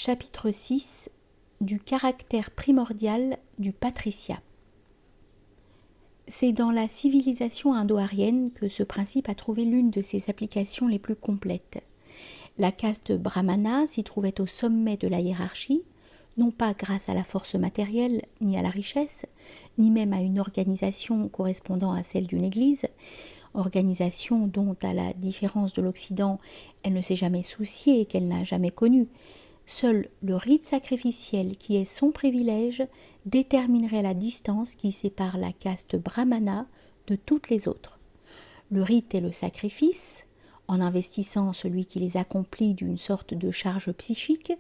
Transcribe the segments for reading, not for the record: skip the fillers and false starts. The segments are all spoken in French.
Chapitre 6 du caractère primordial du patriciat. C'est dans la civilisation indo-aryenne que ce principe a trouvé l'une de ses applications les plus complètes. La caste brahmana s'y trouvait au sommet de la hiérarchie, non pas grâce à la force matérielle, ni à la richesse, ni même à une organisation correspondant à celle d'une église, organisation dont, à la différence de l'Occident, elle ne s'est jamais souciée et qu'elle n'a jamais connue. Seul le rite sacrificiel, qui est son privilège, déterminerait la distance qui sépare la caste brahmana de toutes les autres. Le rite et le sacrifice, en investissant celui qui les accomplit d'une sorte de charge psychique,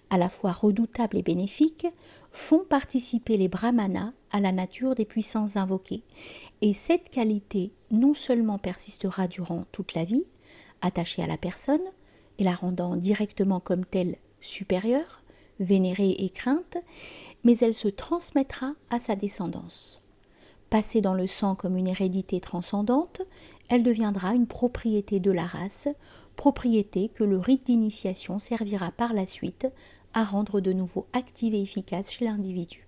à la fois redoutable et bénéfique, font participer les brahmanas à la nature des puissances invoquées. Et cette qualité non seulement persistera durant toute la vie, attachée à la personne, et la rendant directement comme telle supérieure, vénérée et crainte, mais elle se transmettra à sa descendance. Passée dans le sang comme une hérédité transcendante, elle deviendra une propriété de la race, propriété que le rite d'initiation servira par la suite à rendre de nouveau active et efficace chez l'individu.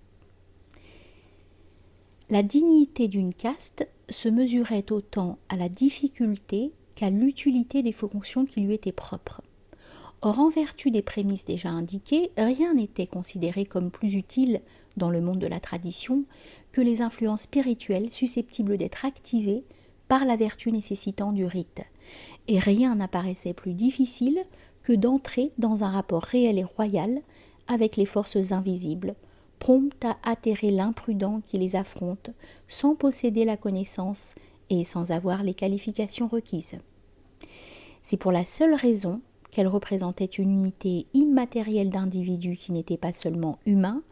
La dignité d'une caste se mesurait autant à la difficulté qu'à l'utilité des fonctions qui lui étaient propres. Or, en vertu des prémices déjà indiquées, rien n'était considéré comme plus utile dans le monde de la tradition que les influences spirituelles susceptibles d'être activées par la vertu nécessitant du rite. Et rien n'apparaissait plus difficile que d'entrer dans un rapport réel et royal avec les forces invisibles, promptes à atterrer l'imprudent qui les affronte, sans posséder la connaissance et sans avoir les qualifications requises. C'est pour la seule raison qu'elle représentait une unité immatérielle d'individus qui n'étaient pas seulement humains,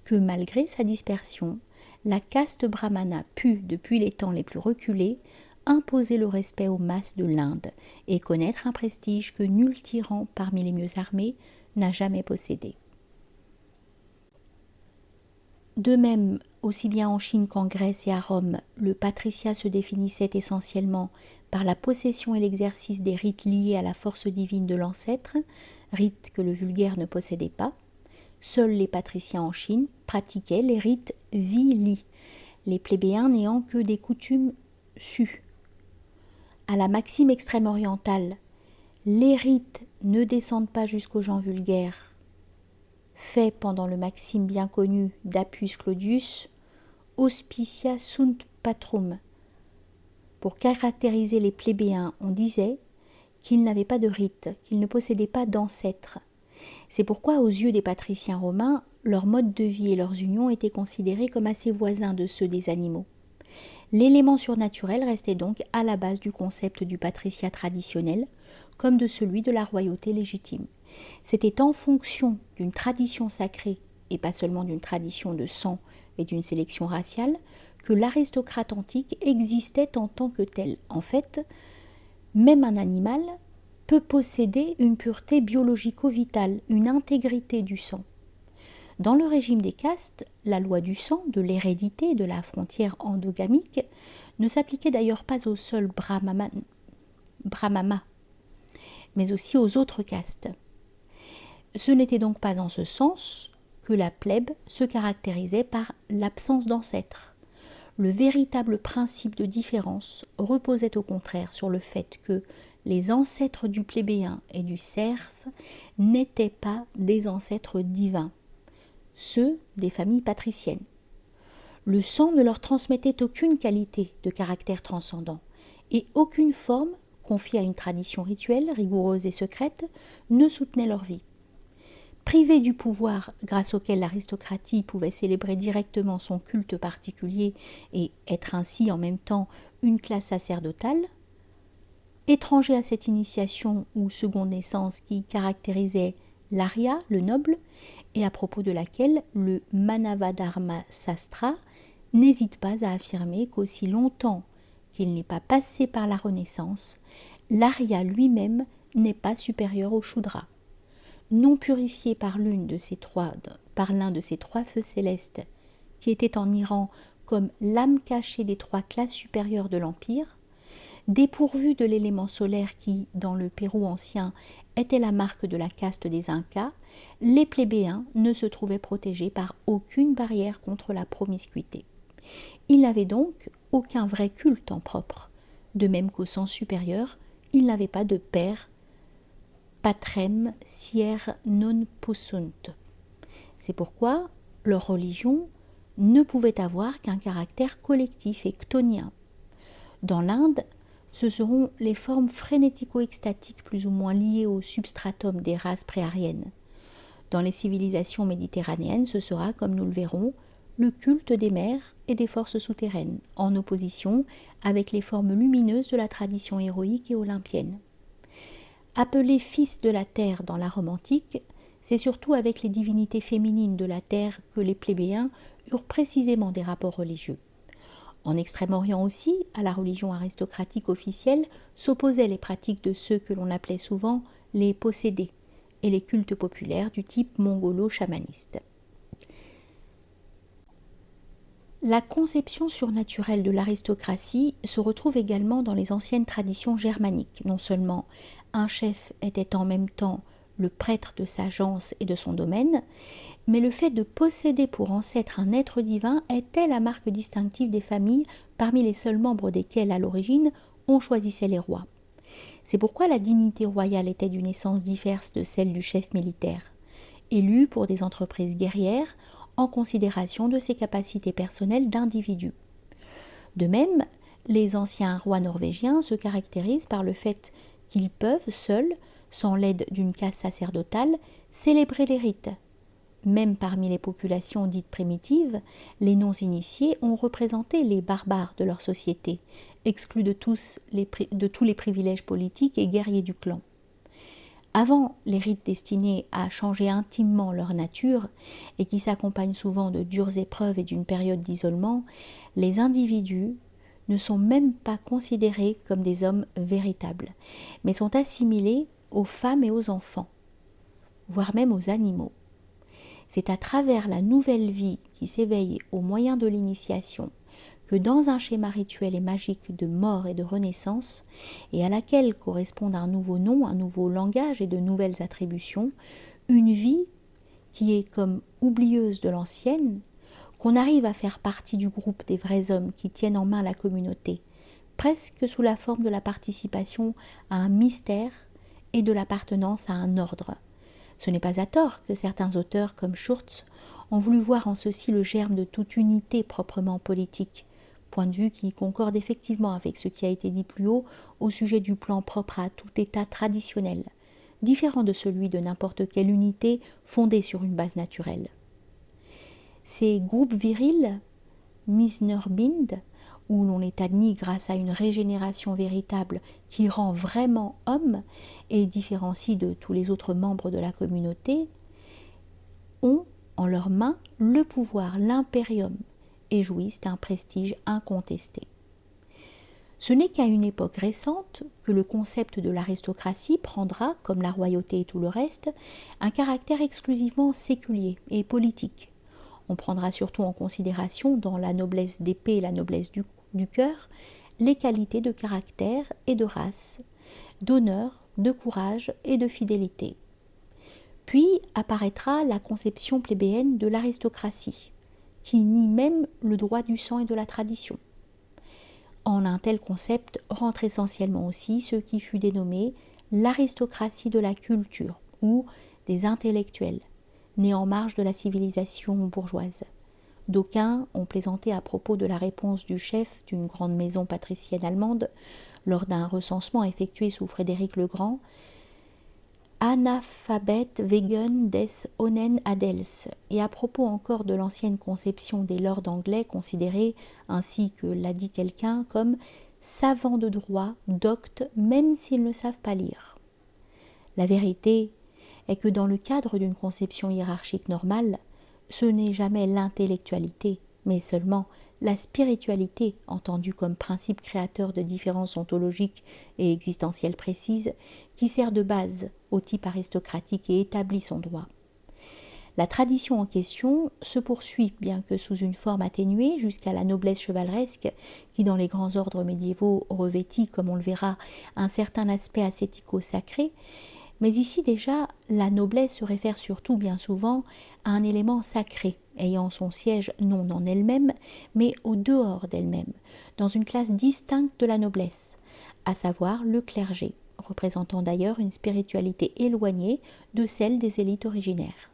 que malgré sa dispersion, la caste brahmana put, depuis les temps les plus reculés, imposer le respect aux masses de l'Inde et connaître un prestige que nul tyran parmi les mieux armés n'a jamais possédé. De même, aussi bien en Chine qu'en Grèce et à Rome, le patriciat se définissait essentiellement par la possession et l'exercice des rites liés à la force divine de l'ancêtre, rites que le vulgaire ne possédait pas. Seuls les patriciens en Chine pratiquaient les rites vili, les plébéiens n'ayant que des coutumes sues. À la maxime extrême orientale, les rites ne descendent pas jusqu'aux gens vulgaires, fait pendant le maxime bien connu d'Appius Claudius, auspicia sunt patrum. Pour caractériser les plébéiens, on disait qu'ils n'avaient pas de rite, qu'ils ne possédaient pas d'ancêtres. C'est pourquoi, aux yeux des patriciens romains, leur mode de vie et leurs unions étaient considérés comme assez voisins de ceux des animaux. L'élément surnaturel restait donc à la base du concept du patriciat traditionnel, comme de celui de la royauté légitime. C'était en fonction d'une tradition sacrée, et pas seulement d'une tradition de sang et d'une sélection raciale, que l'aristocrate antique existait en tant que tel. En fait, même un animal peut posséder une pureté biologico-vitale, une intégrité du sang. Dans le régime des castes, la loi du sang, de l'hérédité, de la frontière endogamique, ne s'appliquait d'ailleurs pas au seul brahmana, mais aussi aux autres castes. Ce n'était donc pas en ce sens que la plèbe se caractérisait par l'absence d'ancêtres. Le véritable principe de différence reposait au contraire sur le fait que les ancêtres du plébéien et du serf n'étaient pas des ancêtres divins, ceux des familles patriciennes. Le sang ne leur transmettait aucune qualité de caractère transcendant et aucune forme, confiée à une tradition rituelle rigoureuse et secrète, ne soutenait leur vie. Privée du pouvoir grâce auquel l'aristocratie pouvait célébrer directement son culte particulier et être ainsi en même temps une classe sacerdotale, étranger à cette initiation ou seconde naissance qui caractérisait l'Arya, le noble, et à propos de laquelle le Manavadharma Sastra n'hésite pas à affirmer qu'aussi longtemps qu'il n'est pas passé par la Renaissance, l'Arya lui-même n'est pas supérieur au Shudra. Non purifié par l'un de ces trois feux célestes qui étaient en Iran comme l'âme cachée des trois classes supérieures de l'Empire, Dépourvus de l'élément solaire qui, dans le Pérou ancien, était la marque de la caste des Incas, les plébéiens ne se trouvaient protégés par aucune barrière contre la promiscuité. Ils n'avaient donc aucun vrai culte en propre, de même qu'au sens supérieur, ils n'avaient pas de père, patrem sier non possunt. C'est pourquoi leur religion ne pouvait avoir qu'un caractère collectif et chtonien. Dans l'Inde, ce seront les formes frénético-extatiques plus ou moins liées au substratum des races préariennes. Dans les civilisations méditerranéennes, ce sera, comme nous le verrons, le culte des mers et des forces souterraines, en opposition avec les formes lumineuses de la tradition héroïque et olympienne. Appelés fils de la terre dans la Rome antique, c'est surtout avec les divinités féminines de la terre que les plébéiens eurent précisément des rapports religieux. En Extrême-Orient aussi, à la religion aristocratique officielle s'opposaient les pratiques de ceux que l'on appelait souvent les possédés et les cultes populaires du type mongolo-chamaniste. La conception surnaturelle de l'aristocratie se retrouve également dans les anciennes traditions germaniques. Non seulement un chef était en même temps le prêtre de sa gens et de son domaine, mais le fait de posséder pour ancêtre un être divin était la marque distinctive des familles parmi les seuls membres desquelles, à l'origine, on choisissait les rois. C'est pourquoi la dignité royale était d'une essence diverse de celle du chef militaire, élu pour des entreprises guerrières en considération de ses capacités personnelles d'individu. De même, les anciens rois norvégiens se caractérisent par le fait qu'ils peuvent, seuls, sans l'aide d'une caste sacerdotale, célébrer les rites. Même parmi les populations dites primitives, les non-initiés ont représenté les barbares de leur société, exclus de tous les privilèges politiques et guerriers du clan. Avant les rites destinés à changer intimement leur nature et qui s'accompagnent souvent de dures épreuves et d'une période d'isolement, les individus ne sont même pas considérés comme des hommes véritables, mais sont assimilés aux femmes et aux enfants, voire même aux animaux. C'est à travers la nouvelle vie qui s'éveille au moyen de l'initiation que dans un schéma rituel et magique de mort et de renaissance, et à laquelle correspondent un nouveau nom, un nouveau langage et de nouvelles attributions, une vie qui est comme oublieuse de l'ancienne, qu'on arrive à faire partie du groupe des vrais hommes qui tiennent en main la communauté, presque sous la forme de la participation à un mystère et de l'appartenance à un ordre. Ce n'est pas à tort que certains auteurs comme Schurz ont voulu voir en ceci le germe de toute unité proprement politique, point de vue qui concorde effectivement avec ce qui a été dit plus haut au sujet du plan propre à tout État traditionnel, différent de celui de n'importe quelle unité fondée sur une base naturelle. Ces groupes virils, Misnerbind, où l'on est admis grâce à une régénération véritable qui rend vraiment homme et différencie de tous les autres membres de la communauté, ont en leurs mains le pouvoir, l'impérium, et jouissent d'un prestige incontesté. Ce n'est qu'à une époque récente que le concept de l'aristocratie prendra, comme la royauté et tout le reste, un caractère exclusivement séculier et politique. On prendra surtout en considération, dans la noblesse d'épée et la noblesse du cœur, les qualités de caractère et de race, d'honneur, de courage et de fidélité. Puis apparaîtra la conception plébéienne de l'aristocratie, qui nie même le droit du sang et de la tradition. En un tel concept rentre essentiellement aussi ce qui fut dénommé l'aristocratie de la culture ou des intellectuels, née en marge de la civilisation bourgeoise. D'aucuns ont plaisanté à propos de la réponse du chef d'une grande maison patricienne allemande lors d'un recensement effectué sous Frédéric le Grand: Analphabet wegen des hohen Adels, et à propos encore de l'ancienne conception des lords anglais considérés, ainsi que l'a dit quelqu'un, comme savants de droit, doctes, même s'ils ne savent pas lire. La vérité est que dans le cadre d'une conception hiérarchique normale, ce n'est jamais l'intellectualité, mais seulement la spiritualité, entendue comme principe créateur de différences ontologiques et existentielles précises, qui sert de base au type aristocratique et établit son droit. La tradition en question se poursuit, bien que sous une forme atténuée, jusqu'à la noblesse chevaleresque qui, dans les grands ordres médiévaux, revêtit, comme on le verra, un certain aspect ascético-sacré. Mais ici déjà, la noblesse se réfère surtout bien souvent à un élément sacré, ayant son siège non en elle-même, mais au dehors d'elle-même, dans une classe distincte de la noblesse, à savoir le clergé, représentant d'ailleurs une spiritualité éloignée de celle des élites originaires.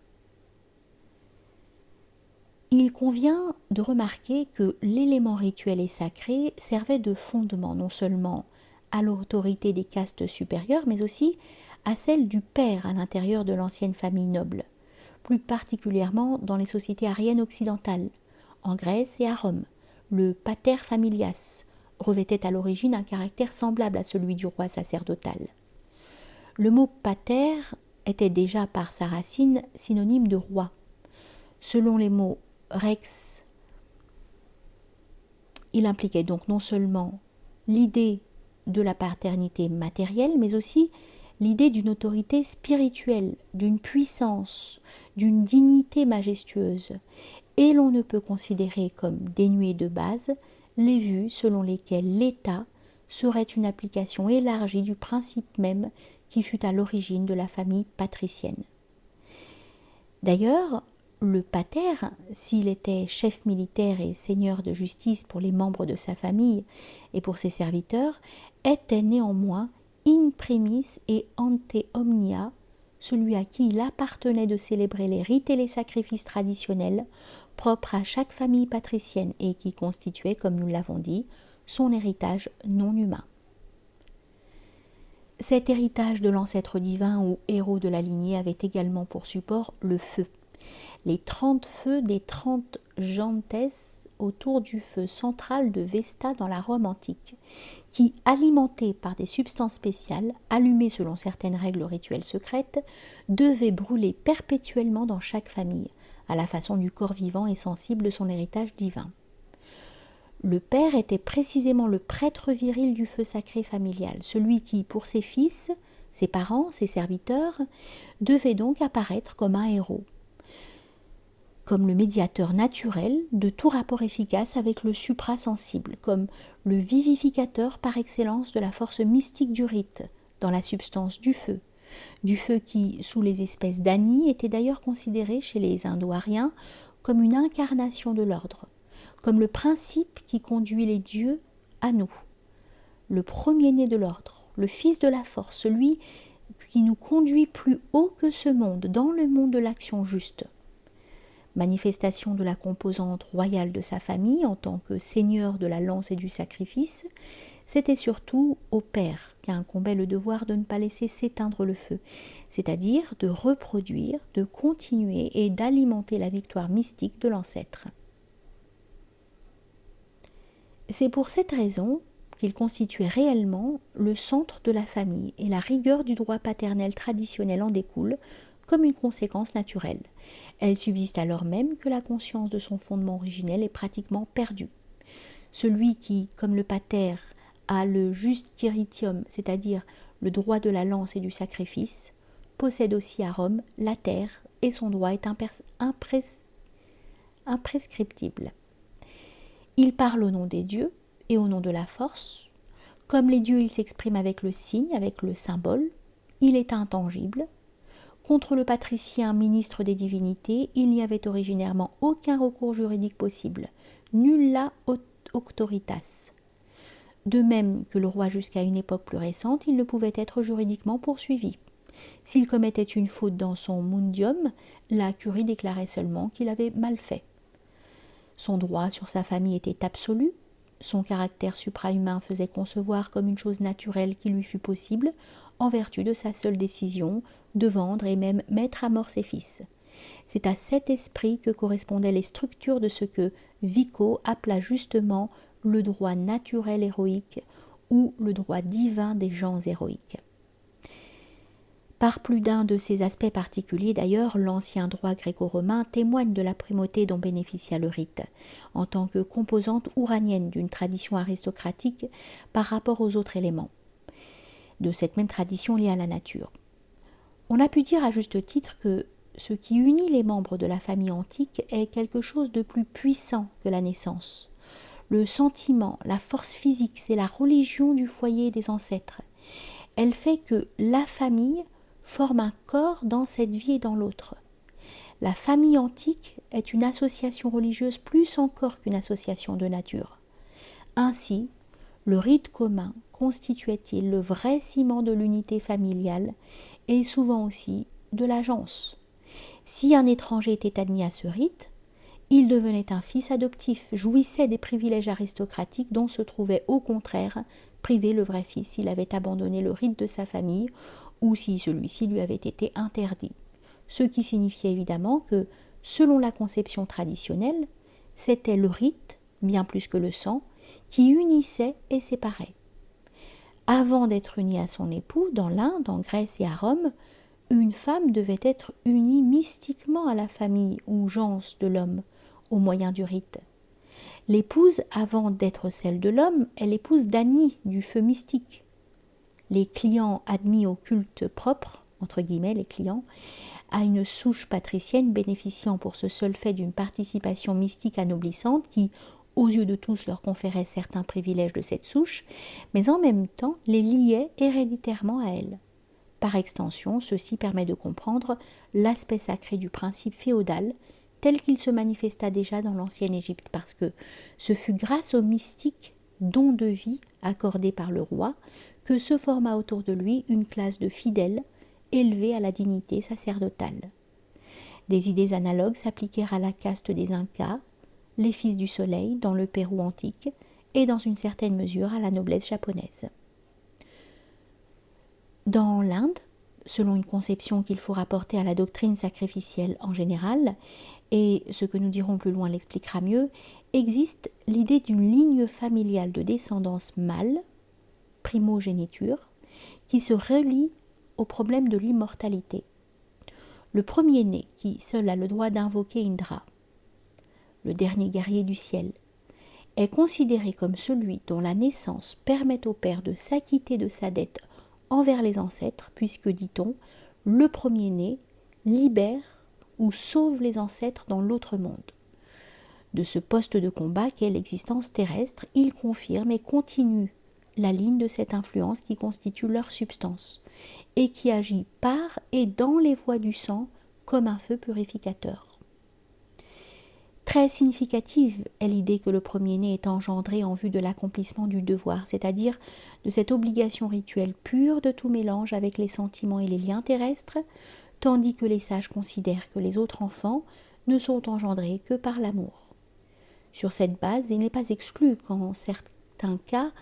Il convient de remarquer que l'élément rituel et sacré servait de fondement non seulement à l'autorité des castes supérieures, mais aussi à celle du père à l'intérieur de l'ancienne famille noble, plus particulièrement dans les sociétés aryennes occidentales, en Grèce et à Rome. Le pater familias revêtait à l'origine un caractère semblable à celui du roi sacerdotal. Le mot pater était déjà par sa racine synonyme de roi. Selon les mots rex, il impliquait donc non seulement l'idée de la paternité matérielle, mais aussi l'idée d'une autorité spirituelle, d'une puissance, d'une dignité majestueuse. Et l'on ne peut considérer comme dénuées de base les vues selon lesquelles l'État serait une application élargie du principe même qui fut à l'origine de la famille patricienne. D'ailleurs, le pater, s'il était chef militaire et seigneur de justice pour les membres de sa famille et pour ses serviteurs, était néanmoins in primis et ante omnia, celui à qui il appartenait de célébrer les rites et les sacrifices traditionnels propres à chaque famille patricienne et qui constituaient, comme nous l'avons dit, son héritage non humain. Cet héritage de l'ancêtre divin ou héros de la lignée avait également pour support le feu. Les 30 feux des 30 gentes autour du feu central de Vesta dans la Rome antique, qui, alimentés par des substances spéciales, allumées selon certaines règles rituelles secrètes, devaient brûler perpétuellement dans chaque famille, à la façon du corps vivant et sensible de son héritage divin. Le père était précisément le prêtre viril du feu sacré familial, celui qui, pour ses fils, ses parents, ses serviteurs, devait donc apparaître comme un héros, comme le médiateur naturel de tout rapport efficace avec le suprasensible, comme le vivificateur par excellence de la force mystique du rite, dans la substance du feu qui, sous les espèces d'Ani, était d'ailleurs considéré chez les Indo-Ariens comme une incarnation de l'ordre, comme le principe qui conduit les dieux à nous, le premier-né de l'ordre, le fils de la force, celui qui nous conduit plus haut que ce monde, dans le monde de l'action juste. Manifestation de la composante royale de sa famille en tant que seigneur de la lance et du sacrifice, c'était surtout au père qu'incombait le devoir de ne pas laisser s'éteindre le feu, c'est-à-dire de reproduire, de continuer et d'alimenter la victoire mystique de l'ancêtre. C'est pour cette raison qu'il constituait réellement le centre de la famille et la rigueur du droit paternel traditionnel en découle comme une conséquence naturelle. Elle subsiste alors même que la conscience de son fondement originel est pratiquement perdue. Celui qui, comme le pater, a le jusquiritium, c'est-à-dire le droit de la lance et du sacrifice, possède aussi à Rome la terre et son droit est imprescriptible. Il parle au nom des dieux et au nom de la force. Comme les dieux, il s'exprime avec le signe, avec le symbole. Il est intangible. Contre le patricien ministre des divinités, il n'y avait originairement aucun recours juridique possible, nulla auctoritas. De même que le roi jusqu'à une époque plus récente, il ne pouvait être juridiquement poursuivi. S'il commettait une faute dans son mundium, la curie déclarait seulement qu'il avait mal fait. Son droit sur sa famille était absolu, son caractère suprahumain faisait concevoir comme une chose naturelle qu'il lui fût possible, en vertu de sa seule décision, de vendre et même mettre à mort ses fils. C'est à cet esprit que correspondaient les structures de ce que Vico appela justement le droit naturel héroïque ou le droit divin des gens héroïques. Par plus d'un de ces aspects particuliers, d'ailleurs, l'ancien droit gréco-romain témoigne de la primauté dont bénéficia le rite, en tant que composante ouranienne d'une tradition aristocratique par rapport aux autres éléments de cette même tradition liée à la nature. On a pu dire à juste titre que ce qui unit les membres de la famille antique est quelque chose de plus puissant que la naissance. Le sentiment, la force physique, c'est la religion du foyer des ancêtres. Elle fait que la famille forme un corps dans cette vie et dans l'autre. La famille antique est une association religieuse plus encore qu'une association de nature. Ainsi, le rite commun constituait-il le vrai ciment de l'unité familiale et souvent aussi de l'agence. Si un étranger était admis à ce rite, il devenait un fils adoptif, jouissait des privilèges aristocratiques dont se trouvait au contraire privé le vrai fils s'il avait abandonné le rite de sa famille ou si celui-ci lui avait été interdit. Ce qui signifiait évidemment que, selon la conception traditionnelle, c'était le rite, bien plus que le sang, qui unissait et séparait. Avant d'être unie à son époux, dans l'Inde, en Grèce et à Rome, une femme devait être unie mystiquement à la famille ou gens de l'homme, au moyen du rite. L'épouse, avant d'être celle de l'homme, est l'épouse d'Ani, du feu mystique. Les clients admis au culte propre, entre guillemets les clients, à une souche patricienne bénéficiant pour ce seul fait d'une participation mystique anoblissante qui, aux yeux de tous, leur conférait certains privilèges de cette souche, mais en même temps les liait héréditairement à elle. Par extension, ceci permet de comprendre l'aspect sacré du principe féodal tel qu'il se manifesta déjà dans l'ancienne Égypte, parce que ce fut grâce au mystique don de vie accordé par le roi que se forma autour de lui une classe de fidèles élevés à la dignité sacerdotale. Des idées analogues s'appliquèrent à la caste des Incas, les fils du soleil dans le Pérou antique et dans une certaine mesure à la noblesse japonaise. Dans l'Inde, selon une conception qu'il faut rapporter à la doctrine sacrificielle en général, et ce que nous dirons plus loin l'expliquera mieux, existe l'idée d'une ligne familiale de descendance mâle, primogéniture, qui se relie au problème de l'immortalité. Le premier-né, qui seul a le droit d'invoquer Indra, le dernier guerrier du ciel, est considéré comme celui dont la naissance permet au père de s'acquitter de sa dette envers les ancêtres, puisque, dit-on, le premier-né libère ou sauve les ancêtres dans l'autre monde. De ce poste de combat qu'est l'existence terrestre, il confirme et continue la ligne de cette influence qui constitue leur substance et qui agit par et dans les voies du sang comme un feu purificateur. Très significative est l'idée que le premier-né est engendré en vue de l'accomplissement du devoir, c'est-à-dire de cette obligation rituelle pure de tout mélange avec les sentiments et les liens terrestres, tandis que les sages considèrent que les autres enfants ne sont engendrés que par l'amour. Sur cette base, il n'est pas exclu qu'en certains cas,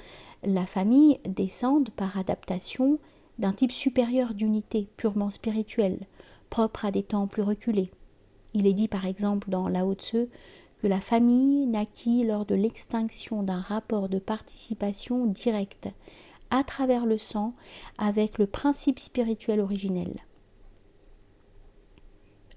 la famille descende par adaptation d'un type supérieur d'unité, purement spirituelle, propre à des temps plus reculés. Il est dit par exemple dans Lao Tse que la famille naquit lors de l'extinction d'un rapport de participation directe à travers le sang avec le principe spirituel originel.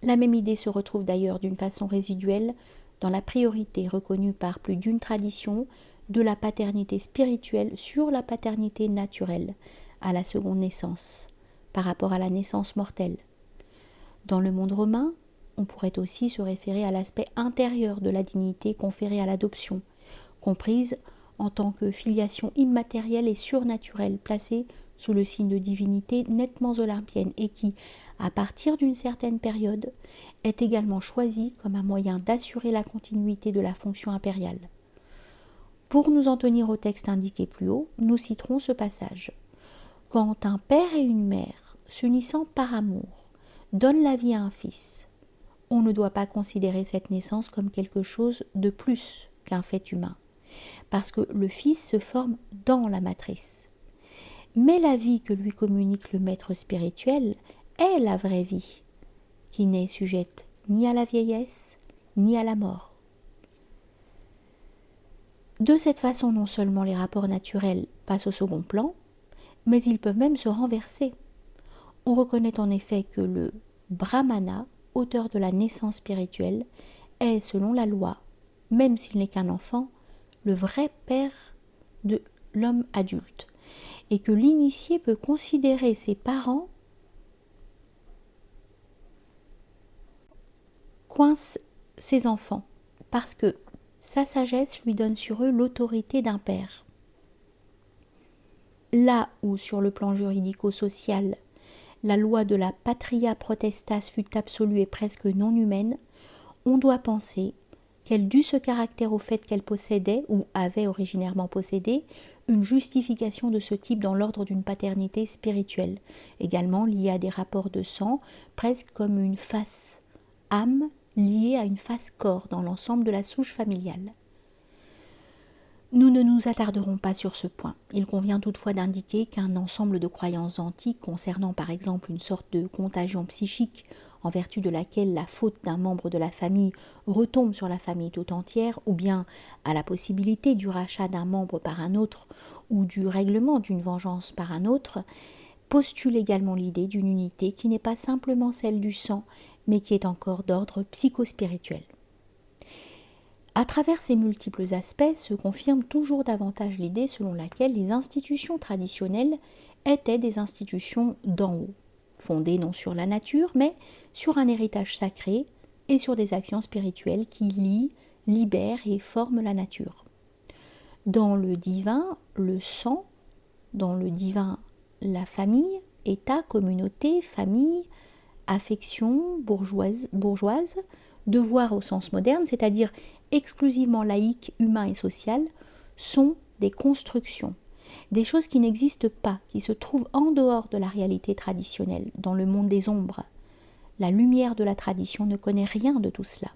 La même idée se retrouve d'ailleurs d'une façon résiduelle dans la priorité reconnue par plus d'une tradition de la paternité spirituelle sur la paternité naturelle à la seconde naissance, par rapport à la naissance mortelle. Dans le monde romain, on pourrait aussi se référer à l'aspect intérieur de la dignité conférée à l'adoption, comprise en tant que filiation immatérielle et surnaturelle placée sous le signe de divinité nettement olympienne et qui, à partir d'une certaine période, est également choisie comme un moyen d'assurer la continuité de la fonction impériale. Pour nous en tenir au texte indiqué plus haut, nous citerons ce passage. Quand un père et une mère, s'unissant par amour, donnent la vie à un fils, on ne doit pas considérer cette naissance comme quelque chose de plus qu'un fait humain, parce que le fils se forme dans la matrice. Mais la vie que lui communique le maître spirituel est la vraie vie, qui n'est sujette ni à la vieillesse, ni à la mort. De cette façon, non seulement les rapports naturels passent au second plan, mais ils peuvent même se renverser. On reconnaît en effet que le Brahmana, auteur de la naissance spirituelle, est, selon la loi, même s'il n'est qu'un enfant, le vrai père de l'homme adulte, et que l'initié peut considérer ses parents coince ses enfants parce que sa sagesse lui donne sur eux l'autorité d'un père. Là où, sur le plan juridico-social, la loi de la patria potestas fut absolue et presque non humaine, on doit penser qu'elle dut ce caractère au fait qu'elle possédait, ou avait originairement possédé, une justification de ce type dans l'ordre d'une paternité spirituelle, également liée à des rapports de sang, presque comme une face âme liée à une face corps dans l'ensemble de la souche familiale. Nous ne nous attarderons pas sur ce point. Il convient toutefois d'indiquer qu'un ensemble de croyances antiques concernant par exemple une sorte de contagion psychique en vertu de laquelle la faute d'un membre de la famille retombe sur la famille tout entière, ou bien à la possibilité du rachat d'un membre par un autre ou du règlement d'une vengeance par un autre, postule également l'idée d'une unité qui n'est pas simplement celle du sang, mais qui est encore d'ordre psychospirituel. À travers ces multiples aspects se confirme toujours davantage l'idée selon laquelle les institutions traditionnelles étaient des institutions d'en haut, fondées non sur la nature, mais sur un héritage sacré et sur des actions spirituelles qui lient, libèrent et forment la nature. Dans le divin, le sang, dans le divin, la famille, État, communauté, famille, affection bourgeoise, devoir au sens moderne, c'est-à-dire exclusivement laïque, humain et social, sont des constructions, des choses qui n'existent pas, qui se trouvent en dehors de la réalité traditionnelle, dans le monde des ombres. La lumière de la tradition ne connaît rien de tout cela.